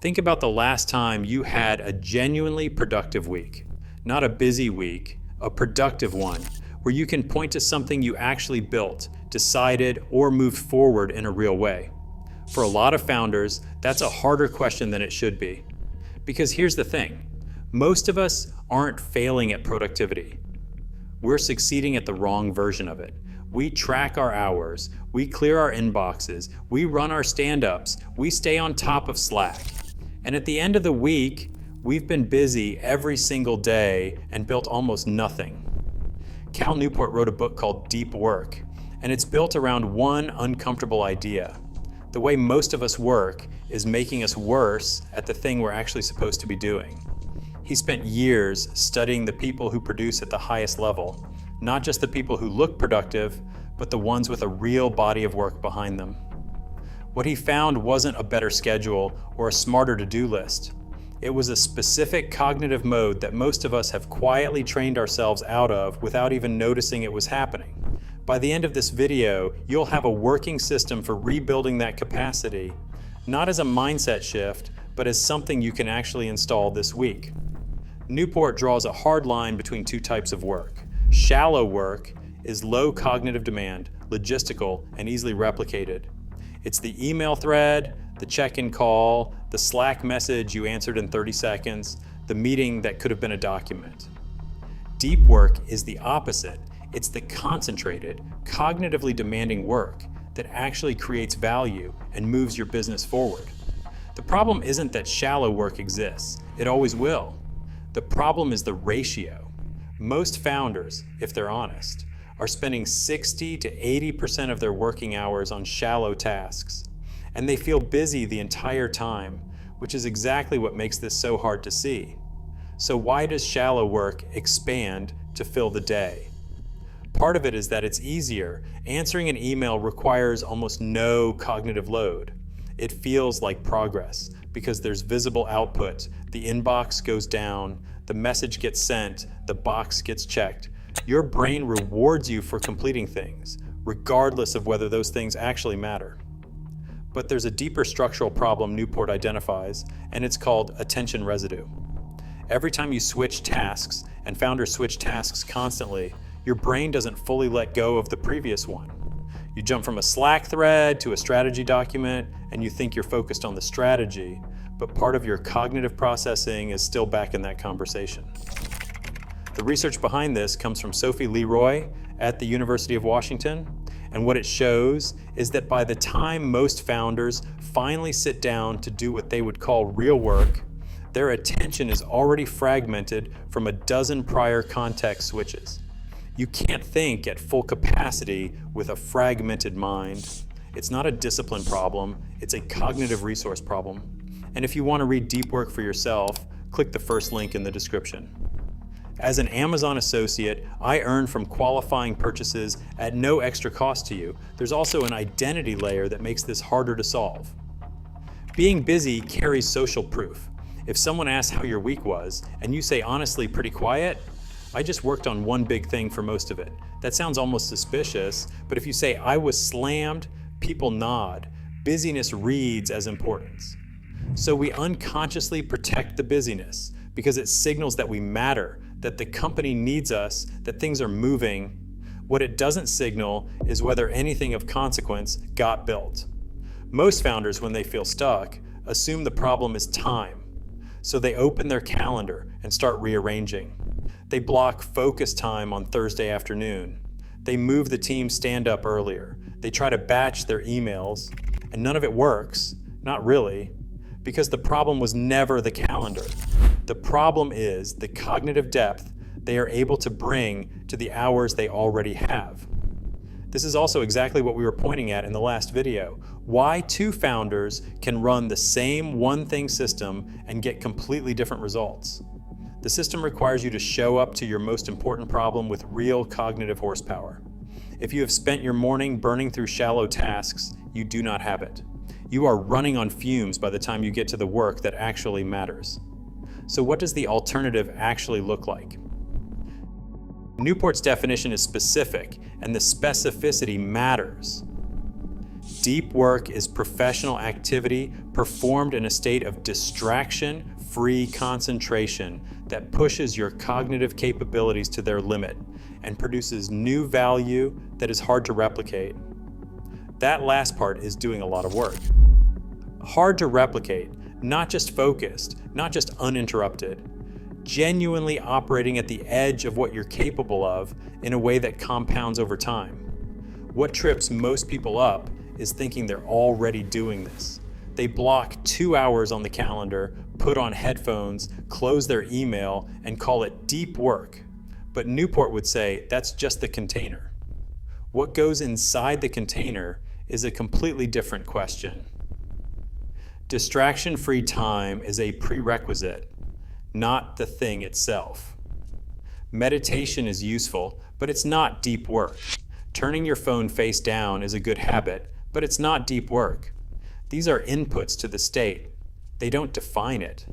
Think about the last time you had a genuinely productive week. Not a busy week, a productive one, where you can point to something you actually built, decided, or moved forward in a real way. For a lot of founders, that's a harder question than it should be. Because here's the thing, most of us aren't failing at productivity. We're succeeding at the wrong version of it. We track our hours, we clear our inboxes, we run our stand-ups, we stay on top of Slack. And at the end of the week, we've been busy every single day and built almost nothing. Cal Newport wrote a book called Deep Work, and it's built around one uncomfortable idea. The way most of us work is making us worse at the thing we're actually supposed to be doing. He spent years studying the people who produce at the highest level, not just the people who look productive, but the ones with a real body of work behind them. What he found wasn't a better schedule or a smarter to-do list. It was a specific cognitive mode that most of us have quietly trained ourselves out of without even noticing it was happening. By the end of this video, you'll have a working system for rebuilding that capacity, not as a mindset shift, but as something you can actually install this week. Newport draws a hard line between two types of work. Shallow work is low cognitive demand, logistical, and easily replicated. It's the email thread, the check-in call, the Slack message you answered in 30 seconds, the meeting that could have been a document. Deep work is the opposite. It's the concentrated, cognitively demanding work that actually creates value and moves your business forward. The problem isn't that shallow work exists. It always will. The problem is the ratio. Most founders, if they're honest, are spending 60 to 80% of their working hours on shallow tasks, and they feel busy the entire time, which is exactly what makes this so hard to see. So why does shallow work expand to fill the day? Part of it is that it's easier. Answering an email requires almost no cognitive load. It feels like progress because there's visible output. The inbox goes down, the message gets sent, the box gets checked. Your brain rewards you for completing things, regardless of whether those things actually matter. But there's a deeper structural problem Newport identifies, and it's called attention residue. Every time you switch tasks, and founders switch tasks constantly, your brain doesn't fully let go of the previous one. You jump from a Slack thread to a strategy document, and you think you're focused on the strategy, but part of your cognitive processing is still back in that conversation. The research behind this comes from Sophie Leroy at the University of Washington, and what it shows is that by the time most founders finally sit down to do what they would call real work, their attention is already fragmented from a dozen prior context switches. You can't think at full capacity with a fragmented mind. It's not a discipline problem, it's a cognitive resource problem. And if you want to read Deep Work for yourself, click the first link in the description. As an Amazon associate, I earn from qualifying purchases at no extra cost to you. There's also an identity layer that makes this harder to solve. Being busy carries social proof. If someone asks how your week was, and you say honestly pretty quiet, I just worked on one big thing for most of it. That sounds almost suspicious, but if you say I was slammed, people nod. Busyness reads as importance. So we unconsciously protect the busyness because it signals that we matter, that the company needs us, that things are moving. What it doesn't signal is whether anything of consequence got built. Most founders, when they feel stuck, assume the problem is time. So they open their calendar and start rearranging. They block focus time on Thursday afternoon. They move the team stand-up earlier. They try to batch their emails, and none of it works, not really, because the problem was never the calendar. The problem is the cognitive depth they are able to bring to the hours they already have. This is also exactly what we were pointing at in the last video. Why two founders can run the same one-thing system and get completely different results. The system requires you to show up to your most important problem with real cognitive horsepower. If you have spent your morning burning through shallow tasks, you do not have it. You are running on fumes by the time you get to the work that actually matters. So what does the alternative actually look like? Newport's definition is specific, and the specificity matters. Deep work is professional activity performed in a state of distraction-free concentration that pushes your cognitive capabilities to their limit and produces new value that is hard to replicate. That last part is doing a lot of work. Hard to replicate, not just focused, not just uninterrupted. Genuinely operating at the edge of what you're capable of in a way that compounds over time. What trips most people up is thinking they're already doing this. They block 2 hours on the calendar, put on headphones, close their email, and call it deep work. But Newport would say that's just the container. What goes inside the container is a completely different question. Distraction-free time is a prerequisite, not the thing itself. Meditation is useful, but it's not deep work. Turning your phone face down is a good habit, but it's not deep work. These are inputs to the state. They don't define it.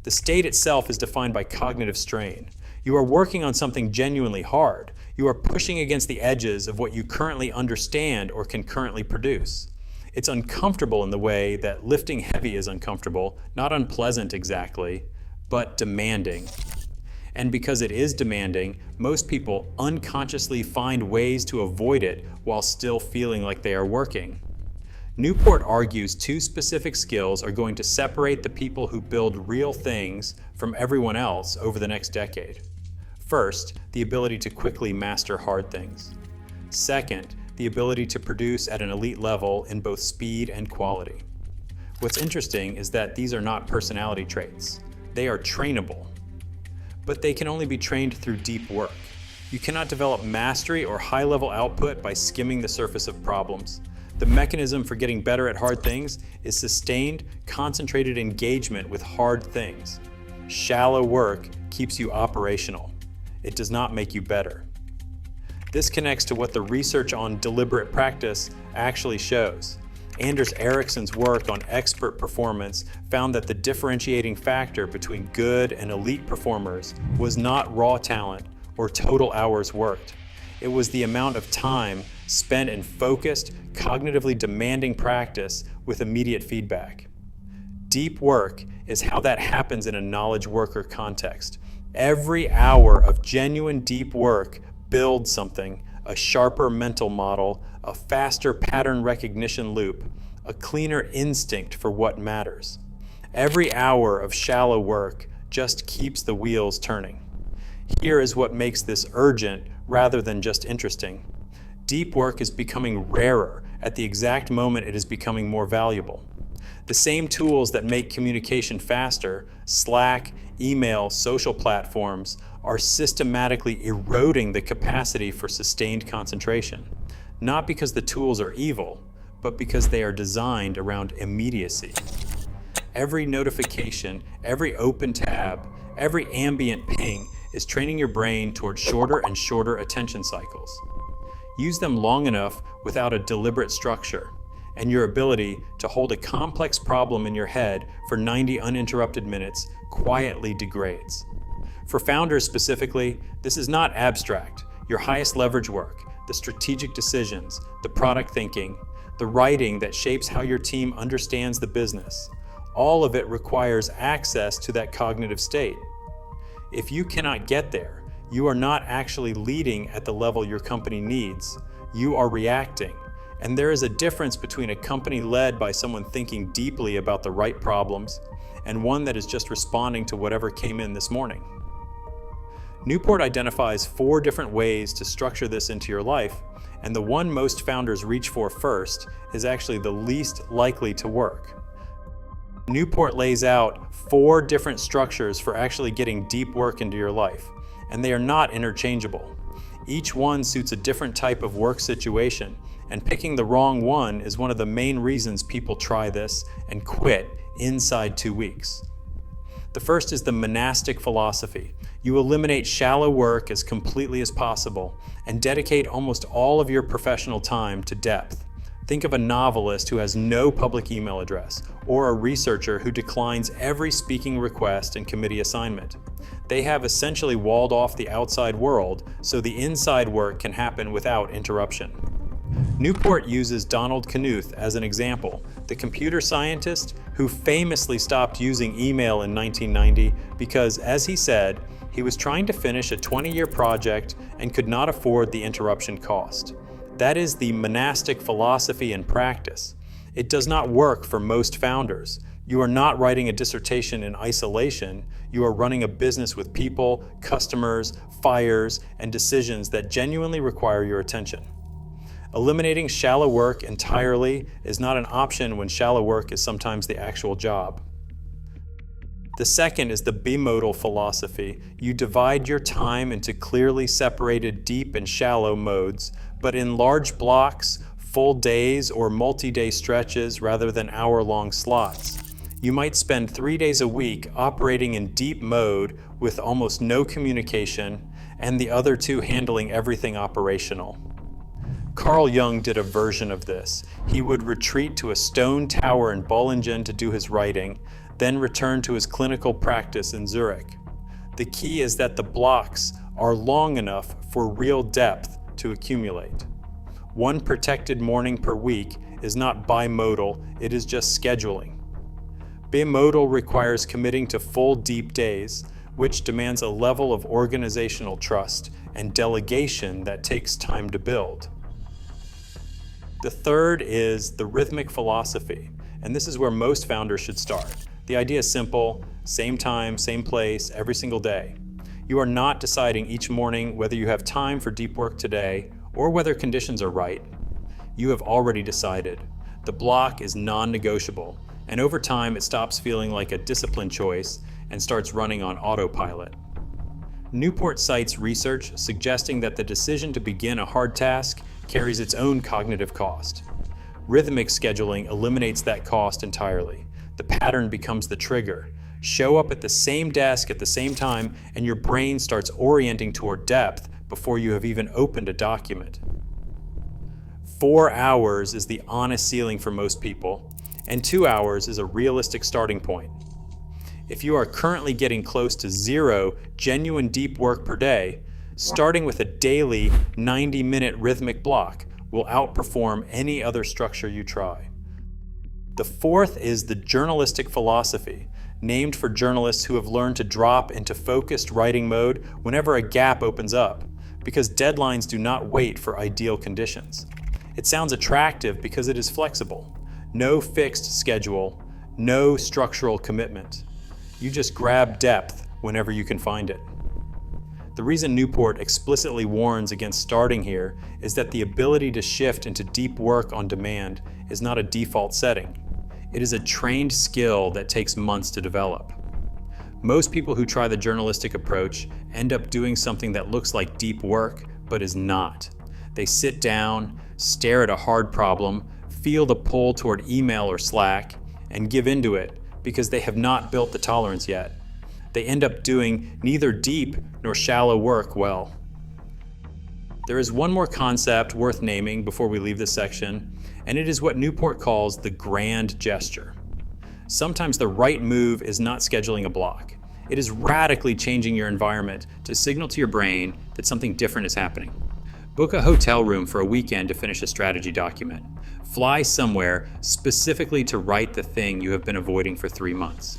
The state itself is defined by cognitive strain. You are working on something genuinely hard. You are pushing against the edges of what you currently understand or can currently produce. It's uncomfortable in the way that lifting heavy is uncomfortable, not unpleasant exactly, but demanding. And because it is demanding, most people unconsciously find ways to avoid it while still feeling like they are working. Newport argues 2 specific skills are going to separate the people who build real things from everyone else over the next decade. First, the ability to quickly master hard things. Second, the ability to produce at an elite level in both speed and quality. What's interesting is that these are not personality traits. They are trainable. But they can only be trained through deep work. You cannot develop mastery or high-level output by skimming the surface of problems. The mechanism for getting better at hard things is sustained, concentrated engagement with hard things. Shallow work keeps you operational. It does not make you better. This connects to what the research on deliberate practice actually shows. Anders Ericsson's work on expert performance found that the differentiating factor between good and elite performers was not raw talent or total hours worked. It was the amount of time spent in focused, cognitively demanding practice with immediate feedback. Deep work is how that happens in a knowledge worker context. Every hour of genuine deep work builds something, a sharper mental model, a faster pattern recognition loop, a cleaner instinct for what matters. Every hour of shallow work just keeps the wheels turning. Here is what makes this urgent rather than just interesting. Deep work is becoming rarer at the exact moment it is becoming more valuable. The same tools that make communication faster, Slack, email, social platforms, are systematically eroding the capacity for sustained concentration. Not because the tools are evil, but because they are designed around immediacy. Every notification, every open tab, every ambient ping is training your brain toward shorter and shorter attention cycles. Use them long enough without a deliberate structure, and your ability to hold a complex problem in your head for 90 uninterrupted minutes quietly degrades. For founders specifically, this is not abstract. Your highest leverage work, the strategic decisions, the product thinking, the writing that shapes how your team understands the business, all of it requires access to that cognitive state. If you cannot get there, you are not actually leading at the level your company needs. You are reacting. And there is a difference between a company led by someone thinking deeply about the right problems and one that is just responding to whatever came in this morning. Newport identifies 4 different ways to structure this into your life, and the one most founders reach for first is actually the least likely to work. Newport lays out 4 different structures for actually getting deep work into your life, and they are not interchangeable. Each one suits a different type of work situation, and picking the wrong one is one of the main reasons people try this and quit inside 2 weeks. The first is the monastic philosophy. You eliminate shallow work as completely as possible and dedicate almost all of your professional time to depth. Think of a novelist who has no public email address, or a researcher who declines every speaking request and committee assignment. They have essentially walled off the outside world so the inside work can happen without interruption. Newport uses Donald Knuth as an example, the computer scientist who famously stopped using email in 1990 because, as he said, he was trying to finish a 20-year project and could not afford the interruption cost. That is the monastic philosophy in practice. It does not work for most founders. You are not writing a dissertation in isolation. You are running a business with people, customers, fires, and decisions that genuinely require your attention. Eliminating shallow work entirely is not an option when shallow work is sometimes the actual job. The second is the bimodal philosophy. You divide your time into clearly separated deep and shallow modes, but in large blocks, full days, or multi-day stretches rather than hour-long slots. You might spend 3 days a week operating in deep mode with almost no communication, and the other 2 handling everything operational. Carl Jung did a version of this. He would retreat to a stone tower in Bollingen to do his writing, then return to his clinical practice in Zurich. The key is that the blocks are long enough for real depth to accumulate. 1 protected morning per week is not bimodal, it is just scheduling. Bimodal requires committing to full deep days, which demands a level of organizational trust and delegation that takes time to build. The third is the rhythmic philosophy, and this is where most founders should start. The idea is simple: same time, same place, every single day. You are not deciding each morning whether you have time for deep work today or whether conditions are right. You have already decided. The block is non-negotiable, and over time it stops feeling like a discipline choice and starts running on autopilot. Newport cites research suggesting that the decision to begin a hard task carries its own cognitive cost. Rhythmic scheduling eliminates that cost entirely. The pattern becomes the trigger. Show up at the same desk at the same time, and your brain starts orienting toward depth before you have even opened a document. 4 hours is the honest ceiling for most people, and 2 hours is a realistic starting point. If you are currently getting close to 0 genuine deep work per day, starting with a daily 90-minute rhythmic block will outperform any other structure you try. The fourth is the journalistic philosophy, named for journalists who have learned to drop into focused writing mode whenever a gap opens up, because deadlines do not wait for ideal conditions. It sounds attractive because it is flexible. No fixed schedule, no structural commitment. You just grab depth whenever you can find it. The reason Newport explicitly warns against starting here is that the ability to shift into deep work on demand is not a default setting. It is a trained skill that takes months to develop. Most people who try the journalistic approach end up doing something that looks like deep work, but is not. They sit down, stare at a hard problem, feel the pull toward email or Slack, and give into it because they have not built the tolerance yet. They end up doing neither deep nor shallow work well. There is one more concept worth naming before we leave this section, and it is what Newport calls the grand gesture. Sometimes the right move is not scheduling a block. It is radically changing your environment to signal to your brain that something different is happening. Book a hotel room for a weekend to finish a strategy document. Fly somewhere specifically to write the thing you have been avoiding for 3 months.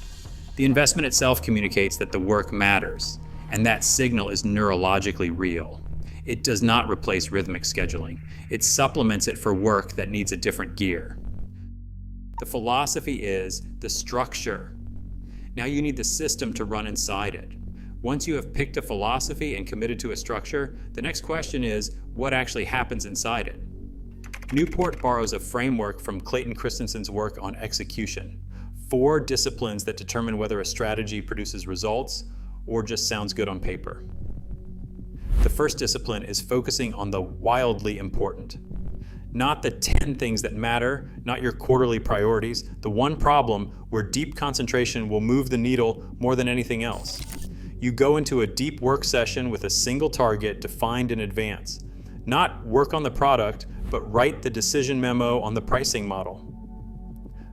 The investment itself communicates that the work matters, and that signal is neurologically real. It does not replace rhythmic scheduling. It supplements it for work that needs a different gear. The philosophy is the structure. Now you need the system to run inside it. Once you have picked a philosophy and committed to a structure, the next question is, what actually happens inside it? Newport borrows a framework from Clayton Christensen's work on execution. 4 disciplines that determine whether a strategy produces results or just sounds good on paper. The first discipline is focusing on the wildly important. Not the 10 things that matter, not your quarterly priorities, the one problem where deep concentration will move the needle more than anything else. You go into a deep work session with a single target defined in advance. Not work on the product, but write the decision memo on the pricing model.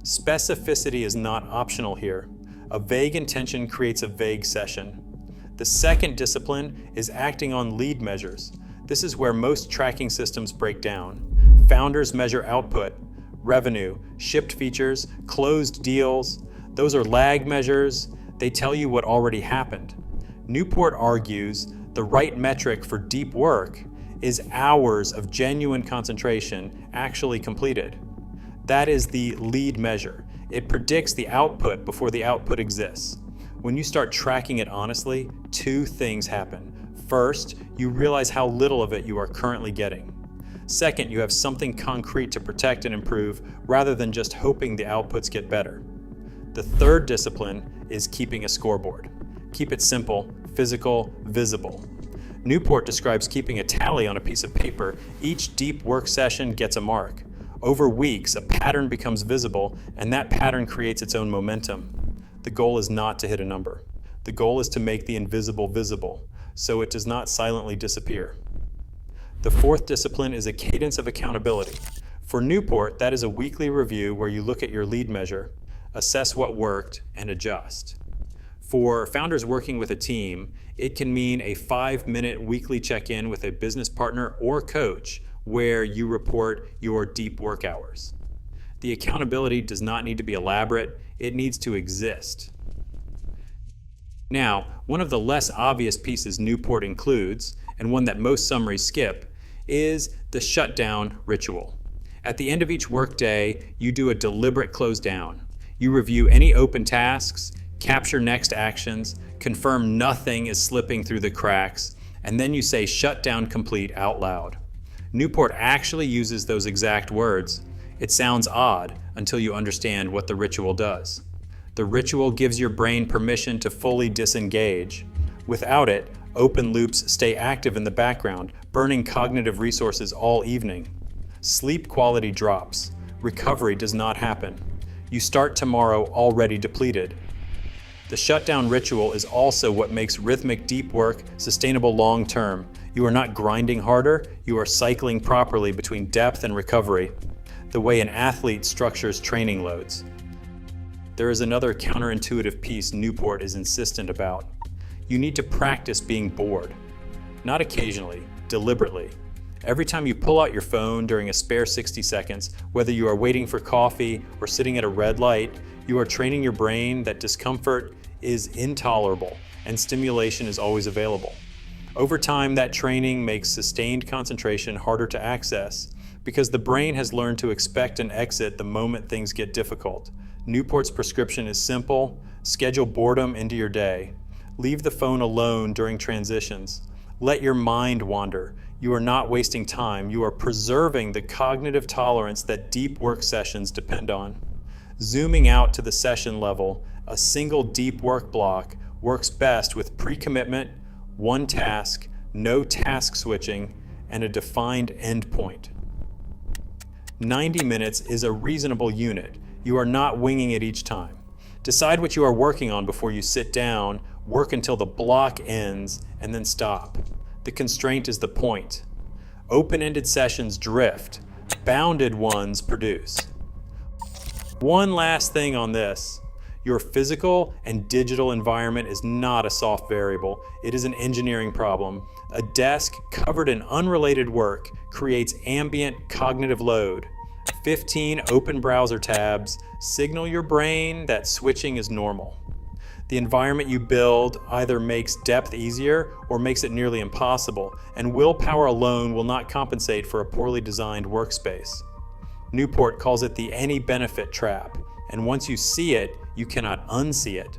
Specificity is not optional here. A vague intention creates a vague session. The second discipline is acting on lead measures. This is where most tracking systems break down. Founders measure output, revenue, shipped features, closed deals. Those are lag measures. They tell you what already happened. Newport argues the right metric for deep work is hours of genuine concentration actually completed. That is the lead measure. It predicts the output before the output exists. When you start tracking it honestly, two things happen. First, you realize how little of it you are currently getting. Second, you have something concrete to protect and improve rather than just hoping the outputs get better. The third discipline is keeping a scoreboard. Keep it simple, physical, visible. Newport describes keeping a tally on a piece of paper. Each deep work session gets a mark. Over weeks, a pattern becomes visible, and that pattern creates its own momentum. The goal is not to hit a number. The goal is to make the invisible visible, so it does not silently disappear. The fourth discipline is a cadence of accountability. For Newport, that is a weekly review where you look at your lead measure, assess what worked, and adjust. For founders working with a team, it can mean a 5-minute weekly check-in with a business partner or coach where you report your deep work hours. The accountability does not need to be elaborate, it needs to exist. Now, one of the less obvious pieces Newport includes, and one that most summaries skip, is the shutdown ritual. At the end of each workday, you do a deliberate close down. You review any open tasks, capture next actions, confirm nothing is slipping through the cracks, and then you say shutdown complete out loud. Newport actually uses those exact words. It sounds odd until you understand what the ritual does. The ritual gives your brain permission to fully disengage. Without it, open loops stay active in the background, burning cognitive resources all evening. Sleep quality drops. Recovery does not happen. You start tomorrow already depleted. The shutdown ritual is also what makes rhythmic deep work sustainable long term. You are not grinding harder, you are cycling properly between depth and recovery, the way an athlete structures training loads. There is another counterintuitive piece Newport is insistent about. You need to practice being bored. Not occasionally, deliberately. Every time you pull out your phone during a spare 60 seconds, whether you are waiting for coffee or sitting at a red light, you are training your brain that discomfort is intolerable and stimulation is always available. Over time, that training makes sustained concentration harder to access because the brain has learned to expect an exit the moment things get difficult. Newport's prescription is simple: schedule boredom into your day. Leave the phone alone during transitions. Let your mind wander. You are not wasting time. You are preserving the cognitive tolerance that deep work sessions depend on. Zooming out to the session level, a single deep work block works best with pre-commitment, one task, no task switching, and a defined endpoint. 90 minutes is a reasonable unit. You are not winging it each time. Decide what you are working on before you sit down, work until the block ends, and then stop. The constraint is the point. Open-ended sessions drift. Bounded ones produce. One last thing on this. Your physical and digital environment is not a soft variable. It is an engineering problem. A desk covered in unrelated work creates ambient cognitive load. 15 open browser tabs signal your brain that switching is normal. The environment you build either makes depth easier or makes it nearly impossible, and willpower alone will not compensate for a poorly designed workspace. Newport calls it the any benefit trap, and once you see it, you cannot unsee it.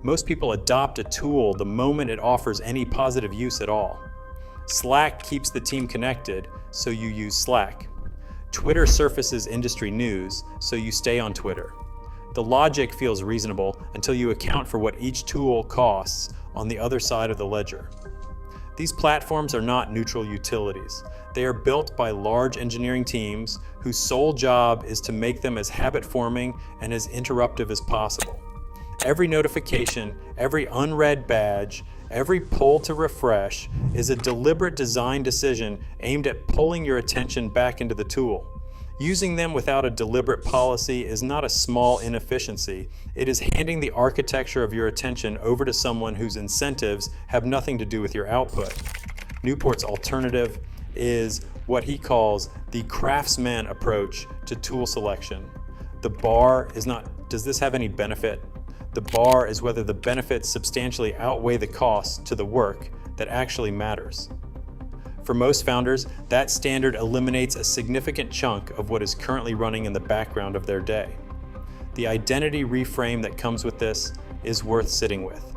Most people adopt a tool the moment it offers any positive use at all. Slack keeps the team connected, so you use Slack. Twitter surfaces industry news, so you stay on Twitter. The logic feels reasonable until you account for what each tool costs on the other side of the ledger. These platforms are not neutral utilities. They are built by large engineering teams whose sole job is to make them as habit-forming and as interruptive as possible. Every notification, every unread badge, every pull to refresh is a deliberate design decision aimed at pulling your attention back into the tool. Using them without a deliberate policy is not a small inefficiency. It is handing the architecture of your attention over to someone whose incentives have nothing to do with your output. Newport's alternative is what he calls the craftsman approach to tool selection. The bar is not, does this have any benefit? The bar is whether the benefits substantially outweigh the costs to the work that actually matters. For most founders, that standard eliminates a significant chunk of what is currently running in the background of their day. The identity reframe that comes with this is worth sitting with.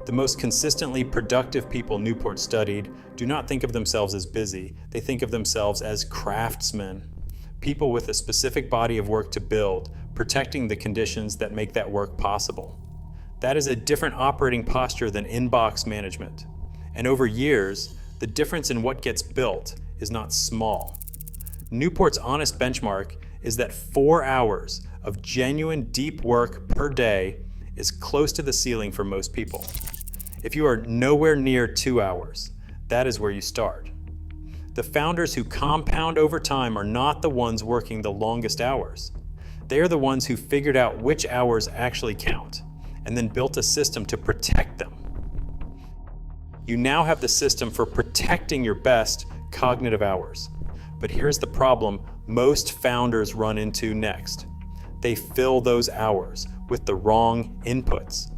The most consistently productive people Newport studied do not think of themselves as busy, they think of themselves as craftsmen, people with a specific body of work to build, protecting the conditions that make that work possible. That is a different operating posture than inbox management. And over years, the difference in what gets built is not small. Newport's honest benchmark is that 4 hours of genuine deep work per day is close to the ceiling for most people. If you are nowhere near 2 hours, that is where you start. The founders who compound over time are not the ones working the longest hours. They are the ones who figured out which hours actually count and then built a system to protect them. You now have the system for protecting your best cognitive hours. But here's the problem most founders run into next. They fill those hours with the wrong inputs.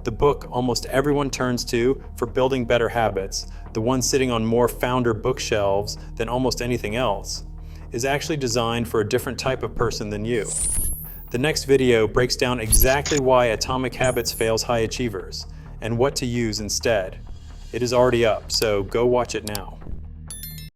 The book almost everyone turns to for building better habits, the one sitting on more founder bookshelves than almost anything else, is actually designed for a different type of person than you. The next video breaks down exactly why Atomic Habits fails high achievers and what to use instead. It is already up, so go watch it now.